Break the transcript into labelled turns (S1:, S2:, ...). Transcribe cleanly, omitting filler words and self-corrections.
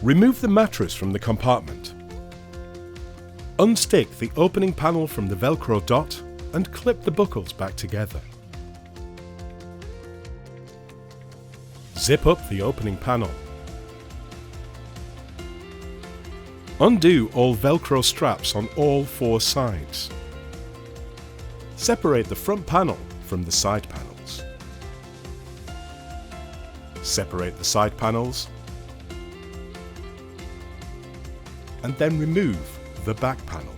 S1: Remove the mattress from the compartment. Unstick the opening panel from the Velcro dot and clip the buckles back together. Zip up the opening panel. Undo all Velcro straps on all 4 sides. Separate the front panel from the side panels. Separate the side panels and then remove the back panel.